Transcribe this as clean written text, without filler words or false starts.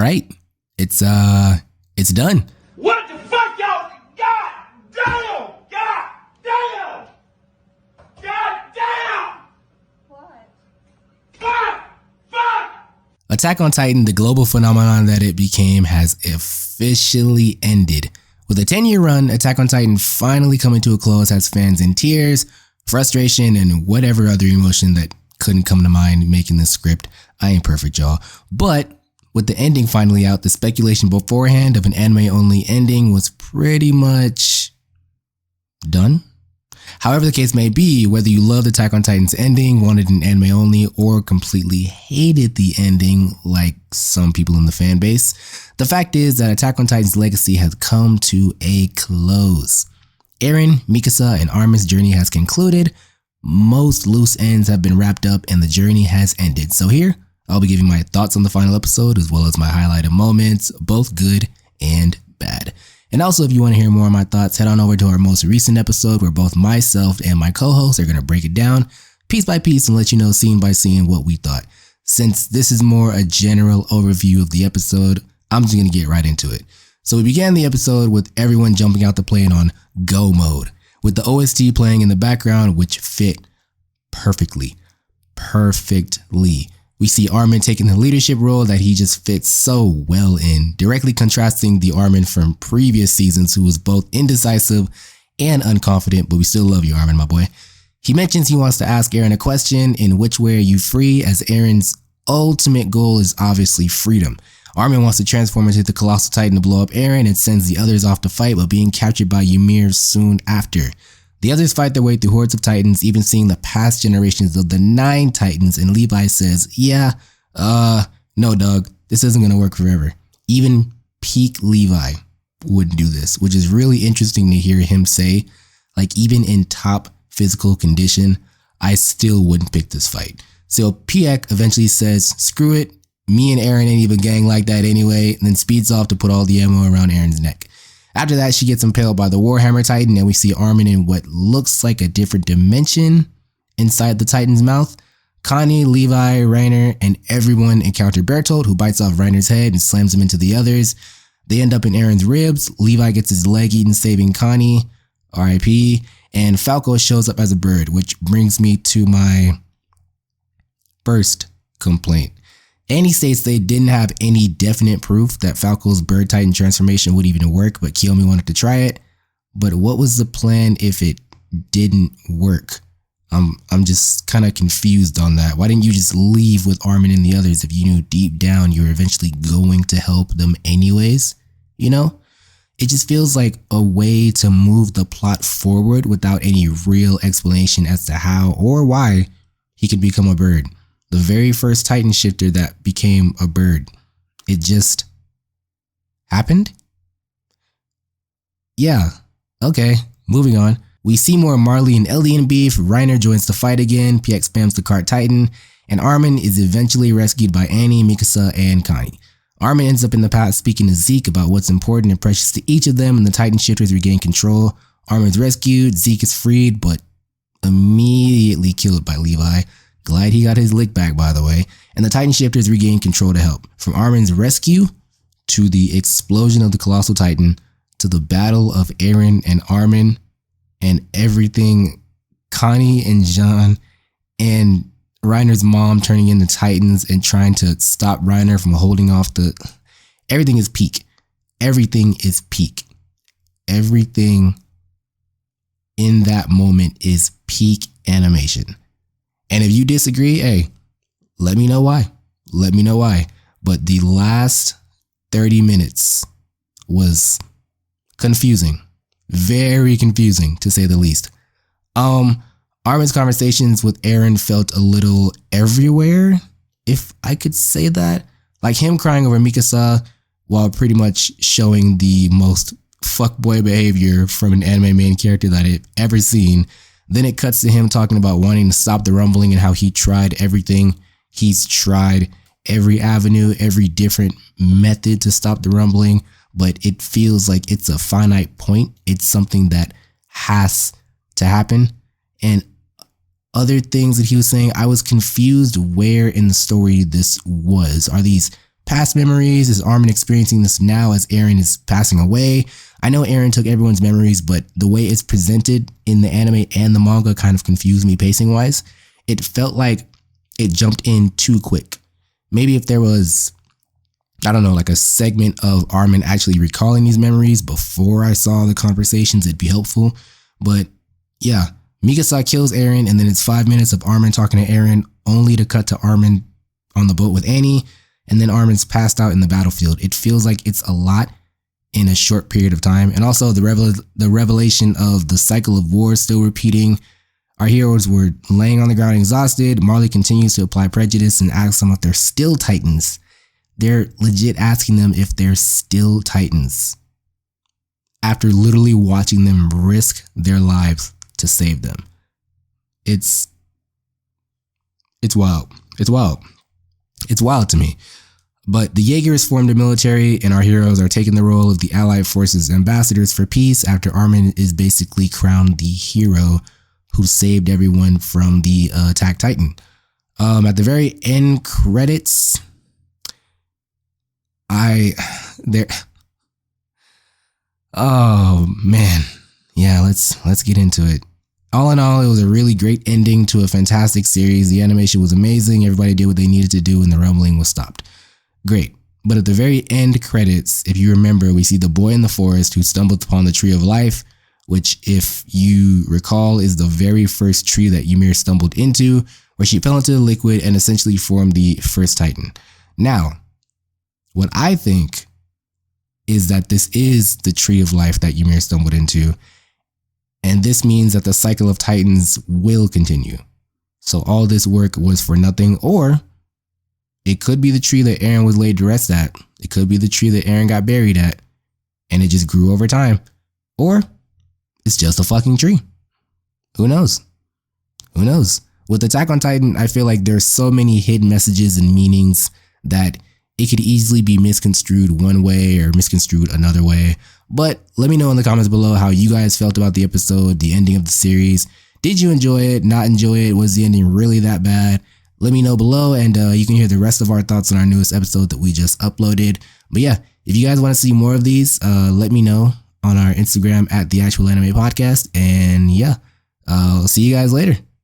right, it's done. What the fuck, y'all? God damn! God damn! God damn! What? Fuck! Attack on Titan, the global phenomenon that it became, has officially ended. With a 10-year run, Attack on Titan finally coming to a close has fans in tears, frustration, and whatever other emotion that couldn't come to mind making this script. I ain't perfect, y'all. But with the ending finally out, the speculation beforehand of an anime-only ending was pretty much done. However the case may be, whether you loved Attack on Titan's ending, wanted an anime-only, or completely hated the ending like some people in the fan base, the fact is that Attack on Titan's legacy has come to a close. Eren, Mikasa, and Armin's journey has concluded, most loose ends have been wrapped up, and the journey has ended. So here, I'll be giving my thoughts on the final episode as well as my highlighted moments, both good and bad. And also, if you want to hear more of my thoughts, head on over to our most recent episode where both myself and my co-hosts are going to break it down piece by piece and let you know scene by scene what we thought. Since this is more a general overview of the episode, I'm just going to get right into it. So we began the episode with everyone jumping out the plane on go mode, with the OST playing in the background, which fit perfectly. We see Armin taking the leadership role that he just fits so well in, directly contrasting the Armin from previous seasons who was both indecisive and unconfident, but we still love you, Armin, my boy. He mentions he wants to ask Eren a question, in which way are you free, as Eren's ultimate goal is obviously freedom. Armin wants to transform into the Colossal Titan to blow up Eren and sends the others off to fight, but being captured by Ymir soon after. The others fight their way through hordes of Titans, even seeing the past generations of the 9 Titans, and Levi says, no dog, this isn't gonna work forever. Even peak Levi wouldn't do this, which is really interesting to hear him say, like, even in top physical condition, I still wouldn't pick this fight. So Pieck eventually says, screw it, me and Eren ain't even gang like that anyway, and then speeds off to put all the ammo around Eren's neck. After that, she gets impaled by the Warhammer Titan, and we see Armin in what looks like a different dimension inside the Titan's mouth. Connie, Levi, Reiner, and everyone encounter Bertolt, who bites off Reiner's head and slams him into the others. They end up in Eren's ribs. Levi gets his leg eaten, saving Connie, RIP, and Falco shows up as a bird, which brings me to my first complaint. Annie states they didn't have any definite proof that Falco's bird titan transformation would even work, but Kiyomi wanted to try it. But what was the plan if it didn't work? I'm just kind of confused on that. Why didn't you just leave with Armin and the others if you knew deep down you were eventually going to help them anyways? You know? It just feels like a way to move the plot forward without any real explanation as to how or why he could become a bird. The very first Titan shifter that became a bird. It just happened? Yeah, okay, moving on. We see more Marley and Eldian beef. Reiner joins the fight again. Pieck spams the cart Titan, and Armin is eventually rescued by Annie, Mikasa, and Connie. Armin ends up in the past speaking to Zeke about what's important and precious to each of them, and the Titan shifters regain control. Armin's rescued, Zeke is freed, but immediately killed by Levi. Glad he got his lick back, by the way. And the Titan shifters regain control to help. From Armin's rescue, to the explosion of the Colossal Titan, to the battle of Eren and Armin, and everything, Connie and Jean, and Reiner's mom turning into Titans and trying to stop Reiner from holding off the... Everything is peak. Everything is peak. Everything in that moment is peak animation. And if you disagree, hey, let me know why. Let me know why. But the last 30 minutes was confusing. Very confusing, to say the least. Armin's conversations with Eren felt a little everywhere, if I could say that. Like him crying over Mikasa while pretty much showing the most fuckboy behavior from an anime main character that I've ever seen. Then it cuts to him talking about wanting to stop the rumbling and how he tried everything. He's tried every avenue, every different method to stop the rumbling, but it feels like it's a finite point. It's something that has to happen. And other things that he was saying, I was confused where in the story this was. Are these past memories? Is Armin experiencing this now as Eren is passing away? I know Eren took everyone's memories, but the way it's presented in the anime and the manga kind of confused me pacing wise. It felt like it jumped in too quick. Maybe if there was, I don't know, like a segment of Armin actually recalling these memories before I saw the conversations, it'd be helpful. But yeah, Mikasa kills Eren, and then it's 5 minutes of Armin talking to Eren, only to cut to Armin on the boat with Annie, and then Armin's passed out in the battlefield. It feels like it's a lot in a short period of time. And also the revelation of the cycle of war still repeating. Our heroes were laying on the ground exhausted. Marley continues to apply prejudice and asks them if they're still Titans. They're legit asking them if they're still Titans after literally watching them risk their lives to save them. It's wild. It's wild. It's wild to me. But the Jaegers formed a military, and our heroes are taking the role of the Allied Forces ambassadors for peace after Armin is basically crowned the hero who saved everyone from the Attack Titan. At the very end credits, oh man, yeah, let's get into it. All in all, it was a really great ending to a fantastic series. The animation was amazing. Everybody did what they needed to do, and the rumbling was stopped. Great. But at the very end credits, if you remember, we see the boy in the forest who stumbled upon the Tree of Life, which, if you recall, is the very first tree that Ymir stumbled into, where she fell into the liquid and essentially formed the first Titan. Now, what I think is that this is the Tree of Life that Ymir stumbled into, and this means that the cycle of Titans will continue. So all this work was for nothing, or it could be the tree that Eren was laid to rest at. It could be the tree that Eren got buried at, and it just grew over time. Or it's just a fucking tree. Who knows? Who knows? With Attack on Titan, I feel like there's so many hidden messages and meanings that it could easily be misconstrued one way or misconstrued another way. But let me know in the comments below how you guys felt about the episode, the ending of the series. Did you enjoy it? Not enjoy it? Was the ending really that bad? Let me know below, and you can hear the rest of our thoughts on our newest episode that we just uploaded. But yeah, if you guys want to see more of these, let me know on our Instagram at The Actual Anime Podcast. And yeah, I'll see you guys later.